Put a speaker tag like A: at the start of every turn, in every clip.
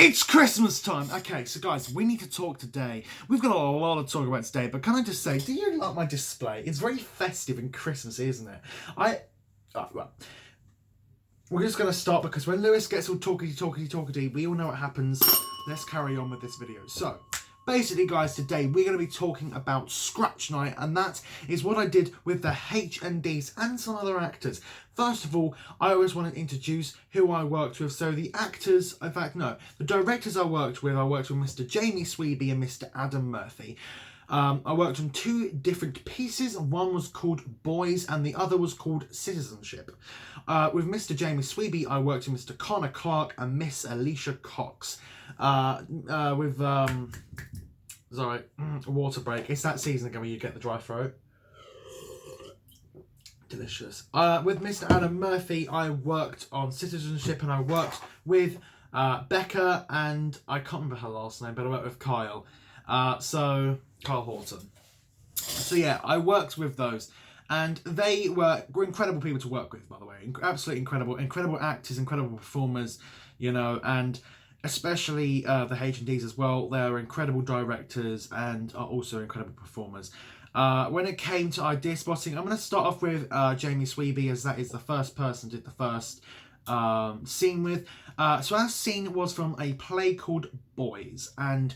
A: It's Christmas time! Okay, so guys, we need to talk today. We've got a lot to talk about today, but can I just say, do you like my display? It's very festive and Christmassy, isn't it? Well, we're just going to start because when Lewis gets all talkity, we all know what happens. Let's carry on with this video. So, basically, guys, today we're going to be talking about Scratch Night, and that is what I did with the HNDs and some other actors. First of all, I always want to introduce who I worked with. So the actors, in fact, no, the directors I worked with Mr. Jamie Sweeby and Mr. Adam Murphy. I worked on two different pieces. One was called Boys and the other was called Citizenship. With Mr. Jamie Sweeby, I worked with Mr. Connor Clark and Miss Alicia Cox. Water break. It's that season again where you get the dry throat. Delicious. With Mr. Adam Murphy, I worked on Citizenship and I worked with Becca and I can't remember her last name, but I worked with Kyle. Kyle Horton. So yeah, I worked with those. And they were incredible people to work with, by the way. Absolutely incredible actors, incredible performers, you know, and especially the H&Ds as well. They're incredible directors and are also incredible performers. When it came to idea spotting, I'm going to start off with Jamie Sweeby, as that is the first person did the first scene with. So our scene was from a play called Boys, and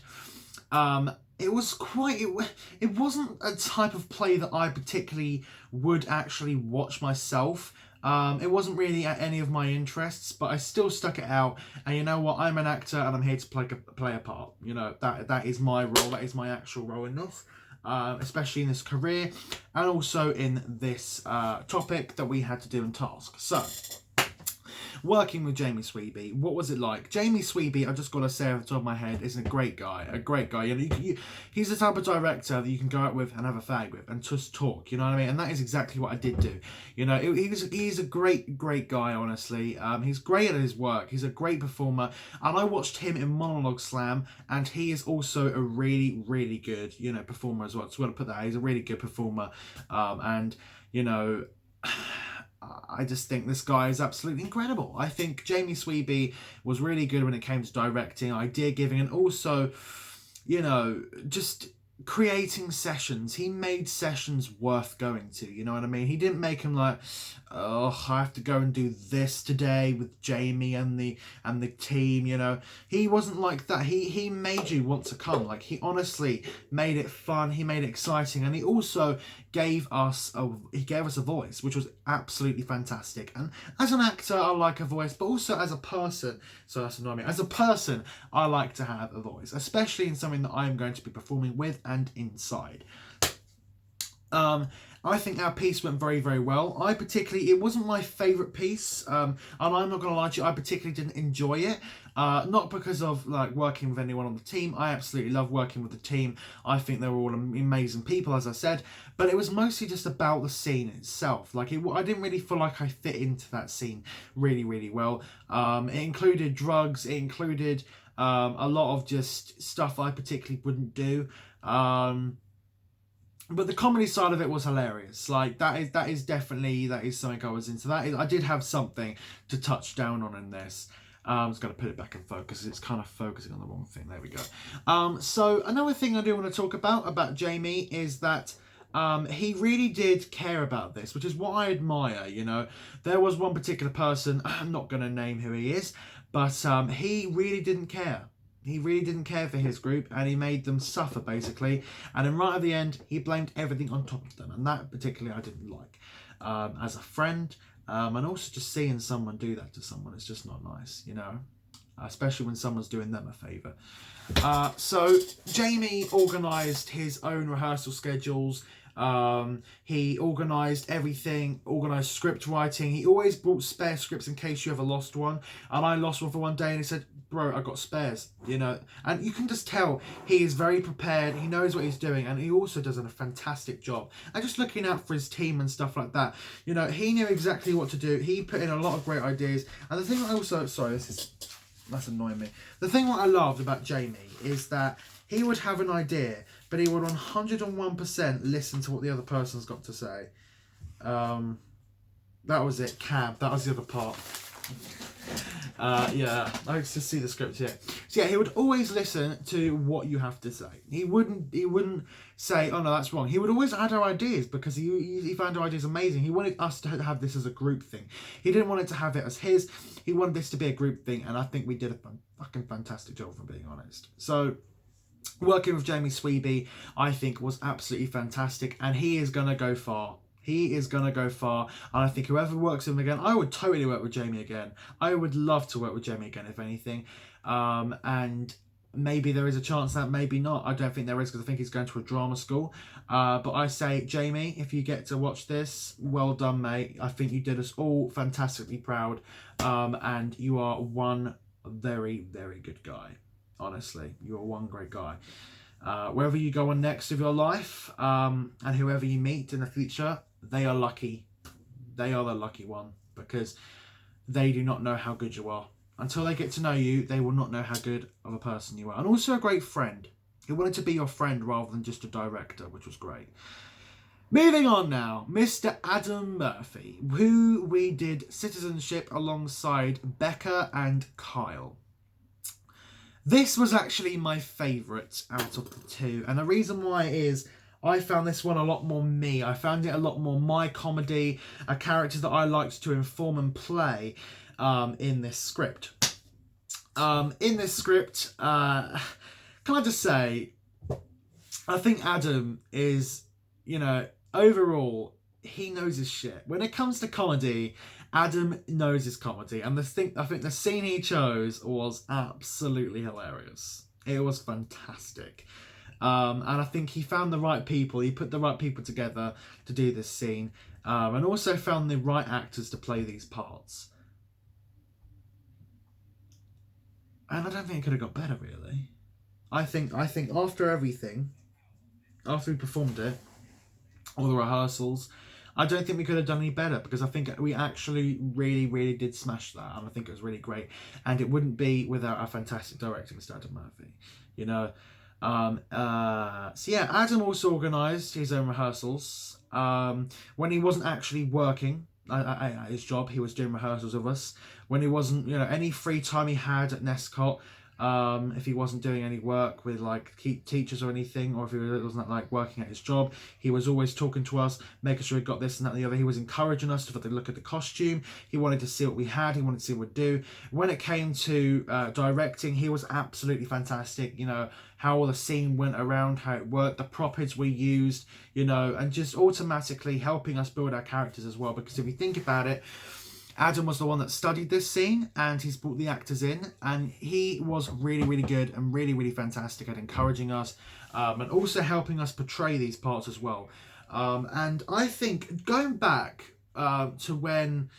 A: it wasn't a type of play that I particularly would actually watch myself. It wasn't really at any of my interests, but I still stuck it out. And you know what? I'm an actor and I'm here to play a part. You know, that is my role. That is my actual role in this, especially in this career and also in this topic that we had to do in task. So, working with Jamie Sweeby, what was it like? Jamie Sweeby, I just got to say off the top of my head, is a great guy. You know, he's the type of director that you can go out with and have a fag with and just talk, you know what I mean? And that is exactly what I did do. You know, he's a great guy, honestly. He's great at his work. He's a great performer. And I watched him in Monologue Slam, and he is also a really good, you know, performer as well. So I'm going to put that out. He's a really good performer. And, you know, I just think this guy is absolutely incredible. I think Jamie Sweeby was really good when it came to directing, idea giving, and also, you know, just creating sessions. He made sessions worth going to, you know what I mean? He didn't make them like, oh, I have to go and do this today with Jamie and the team, you know. He wasn't like that. He made you want to come. Like, he honestly made it fun, he made it exciting, and he also gave us a voice, which was absolutely fantastic. And as an actor, I like a voice, but also as a person, so that's annoying me. As a person, I like to have a voice, especially in something that I'm going to be performing with and inside. I think our piece went very well. It wasn't my favourite piece, and I'm not going to lie to you, I particularly didn't enjoy it. Not because of like working with anyone on the team. I absolutely love working with the team. I think they were all amazing people, as I said, but it was mostly just about the scene itself. Like, I didn't really feel like I fit into that scene really well. It included drugs, it included a lot of just stuff I particularly wouldn't do. But the comedy side of it was hilarious. Like, that is something I was into. I did have something to touch down on in this. I'm just going to put it back in focus. It's kind of focusing on the wrong thing. There we go. So another thing I do want to talk about Jamie is that he really did care about this, which is what I admire, you know. There was one particular person, I'm not going to name who he is, but he really didn't care. He really didn't care for his group, and he made them suffer, basically. And then right at the end, he blamed everything on top of them. And that particularly I didn't like. As a friend, and also just seeing someone do that to someone is just not nice, you know. Especially when someone's doing them a favour. So Jamie organised his own rehearsal schedules. He organised everything, organised script writing. He always brought spare scripts in case you ever lost one. And I lost one for one day and he said, bro, I got spares, you know. And you can just tell he is very prepared. He knows what he's doing. And he also does a fantastic job. And just looking out for his team and stuff like that. You know, he knew exactly what to do. He put in a lot of great ideas. And the thing I also, that's annoying me. The thing what I loved about Jamie is that he would have an idea, but he would 101% listen to what the other person's got to say. That was it, cab. That was the other part. Yeah, I just see the script here. So yeah, he would always listen to what you have to say. He wouldn't say, "Oh no, that's wrong." He would always add our ideas because he found our ideas amazing. He wanted us to have this as a group thing. He didn't want it to have it as his. He wanted this to be a group thing, and I think we did a fucking fantastic job, if I'm being honest. So working with Jamie Sweeby, I think, was absolutely fantastic, and he is gonna go far. He is going to go far, and I think whoever works with him again, I would totally work with Jamie again. I would love to work with Jamie again, if anything. And maybe there is a chance that, maybe not. I don't think there is, because I think he's going to a drama school. But I say, Jamie, if you get to watch this, well done, mate. I think you did us all fantastically proud, and you are one very, very good guy. Honestly, you're one great guy. Wherever you go on next of your life, and whoever you meet in the future, they are lucky. They are the lucky one, because they do not know how good you are. Until they get to know you, they will not know how good of a person you are. And also a great friend. He wanted to be your friend rather than just a director, which was great. Moving on now, Mr. Adam Murphy, who we did Citizenship alongside Becca and Kyle. This was actually my favourite out of the two, and the reason why is I found this one a lot more me. I found it a lot more my comedy, a character that I liked to inform and play in this script. Can I just say, I think Adam is, overall, he knows his shit. When it comes to comedy, Adam knows his comedy, and I think the scene he chose was absolutely hilarious. It was fantastic. And I think he found the right people. He put the right people together to do this scene, and also found the right actors to play these parts. And I don't think it could have got better, really. I think after everything, after we performed it, all the rehearsals, I don't think we could have done any better, because I think we actually really, really did smash that, and I think it was really great. And it wouldn't be without our fantastic director, Mr. Adam Murphy. So yeah, Adam also organised his own rehearsals. When he wasn't actually working at his job, he was doing rehearsals with us. When he wasn't, any free time he had at Nestcott, if he wasn't doing any work with teachers or anything, or if he wasn't working at his job, he was always talking to us, making sure he got this and that and the other. He was encouraging us to look at the costume. He wanted to see what we had. He wanted to see what we'd do. When it came to directing, he was absolutely fantastic. How all the scene went around, how it worked, the props we used, and just automatically helping us build our characters as well. Because if you think about it, Adam was the one that studied this scene, and he's brought the actors in, and he was really, really good and really, really fantastic at encouraging us, and also helping us portray these parts as well. And I think going back to when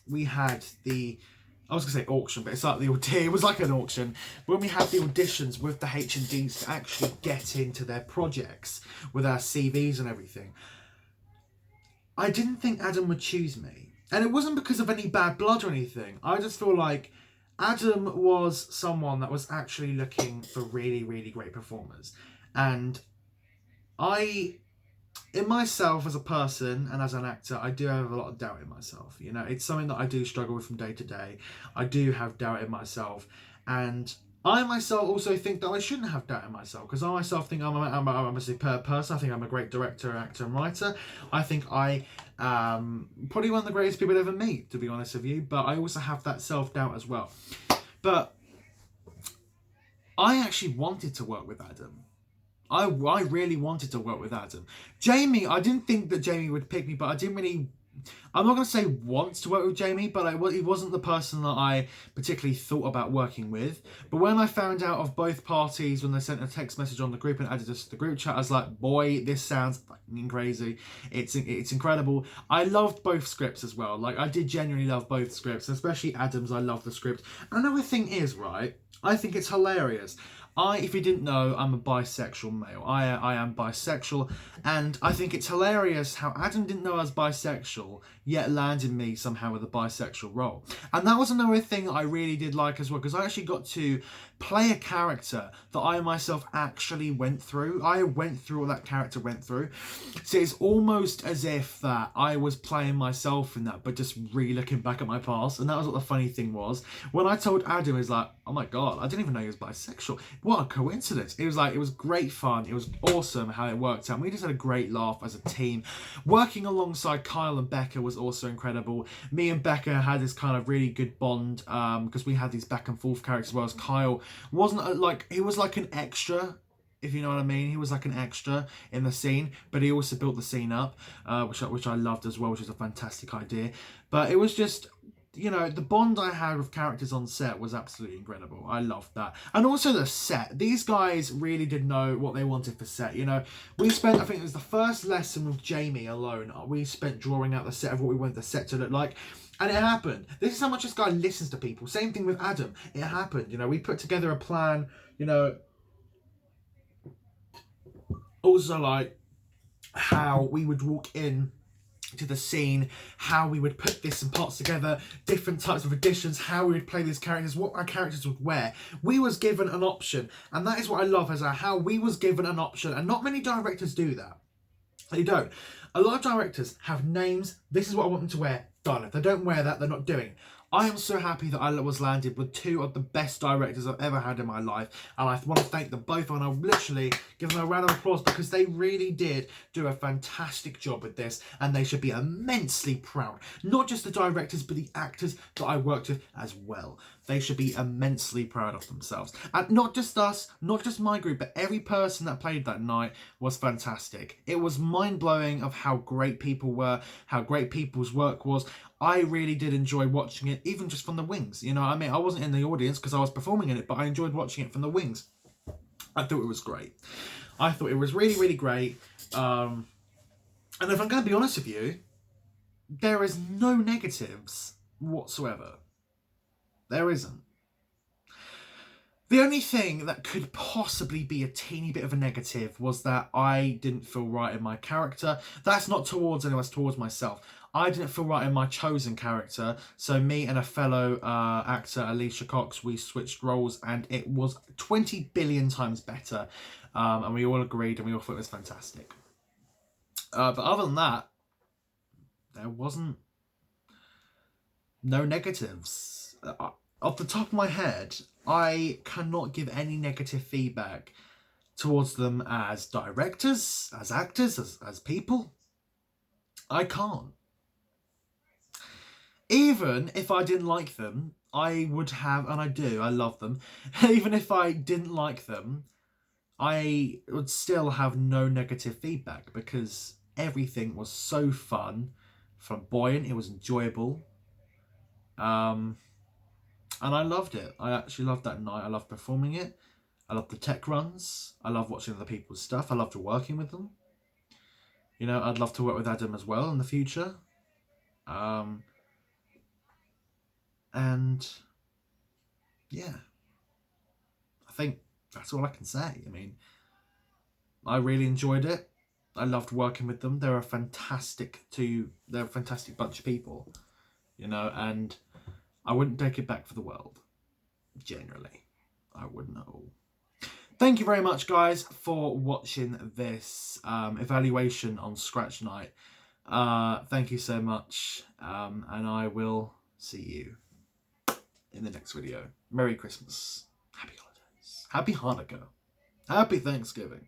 A: we had the, I was going to say auction, but it's like it was like an auction. When we had the auditions with the H&Ds to actually get into their projects with our CVs and everything, I didn't think Adam would choose me. And it wasn't because of any bad blood or anything. I just feel like Adam was someone that was actually looking for really, really great performers. And in myself as a person and as an actor, I do have a lot of doubt in myself. It's something that I do struggle with from day to day. I do have doubt in myself, and I myself also think that I shouldn't have doubt in myself, because I myself think I'm a superb person. I think I'm a great director, actor, and writer. I think I probably one of the greatest people to ever meet, to be honest with you. But I also have that self-doubt as well. But I actually wanted to work with Adam. I really wanted to work with Adam. Jamie, I didn't think that Jamie would pick me, but I didn't really, I'm not going to say want to work with Jamie, but he wasn't the person that I particularly thought about working with. But when I found out of both parties, when they sent a text message on the group and added us to the group chat, I was like, boy, this sounds fucking crazy. It's incredible. I loved both scripts as well. I did genuinely love both scripts, especially Adam's. I love the script. And another thing is, right, I think it's hilarious. If you didn't know, I'm a bisexual male. I am bisexual, and I think it's hilarious how Adam didn't know I was bisexual, yet landed me somehow with a bisexual role. And that was another thing I really did like as well, because I actually got to play a character that I myself actually went through. I went through what that character went through. So it's almost as if that I was playing myself in that, but just really looking back at my past. And that was what the funny thing was. When I told Adam, he was like, oh my God, I didn't even know he was bisexual. What a coincidence. It was great fun. It was awesome how it worked out. We just had a great laugh as a team. Working alongside Kyle and Becca was also incredible. Me and Becca had this kind of really good bond because we had these back and forth characters as well. As Kyle wasn't he was like an extra, if you know what I mean. He was like an extra in the scene, but he also built the scene up, which I loved as well, which is a fantastic idea. But it was just, you know, the bond I had with characters on set was absolutely incredible. I loved that. And also the set. These guys really did know what they wanted for set. You know, we spent, I think it was the first lesson with Jamie alone, we spent drawing out the set of what we wanted the set to look like. And it happened. This is how much this guy listens to people. Same thing with Adam. It happened. You know, we put together a plan, you know, also like how we would walk in to the scene, how we would put this in parts together, different types of additions, how we would play these characters, what our characters would wear. We was given an option, and that is what I love, as how we was given an option, and not many directors do that. They don't. A lot of directors have names. This is what I want them to wear. Done. If they don't wear that, they're not doing it. I am so happy that I was landed with two of the best directors I've ever had in my life, and I want to thank them both, and I'll literally give them a round of applause because they really did do a fantastic job with this, and they should be immensely proud. Not just the directors, but the actors that I worked with as well. They should be immensely proud of themselves. And not just us, not just my group, but every person that played that night was fantastic. It was mind-blowing of how great people were, how great people's work was. I really did enjoy watching it, even just from the wings. You know what I mean? I wasn't in the audience because I was performing in it, but I enjoyed watching it from the wings. I thought it was great. I thought it was really, really great. And if I'm going to be honest with you, there is no negatives whatsoever. There isn't. The only thing that could possibly be a teeny bit of a negative was that I didn't feel right in my character. That's not towards anyone, it's towards myself. I didn't feel right in my chosen character. So me and a fellow actor, Alicia Cox, we switched roles and it was 20 billion times better. And we all agreed and we all thought it was fantastic. But other than that, there wasn't no negatives. Off the top of my head, I cannot give any negative feedback towards them as directors, as actors, as people. I can't. Even if I didn't like them, I would have, and I do, I love them. Even if I didn't like them, I would still have no negative feedback because everything was so fun, flamboyant, it was enjoyable. And I loved it. I actually loved that night. I loved performing it. I loved the tech runs. I love watching other people's stuff. I loved working with them. You know, I'd love to work with Adam as well in the future. And yeah, I think that's all I can say. I mean, I really enjoyed it. I loved working with them. They're a fantastic bunch of people, you know, and I wouldn't take it back for the world. Generally, I wouldn't at all. Thank you very much, guys, for watching this evaluation on Scratch Night. Thank you so much, and I will see you in the next video. Merry Christmas, Happy Holidays, Happy Hanukkah, Happy Thanksgiving.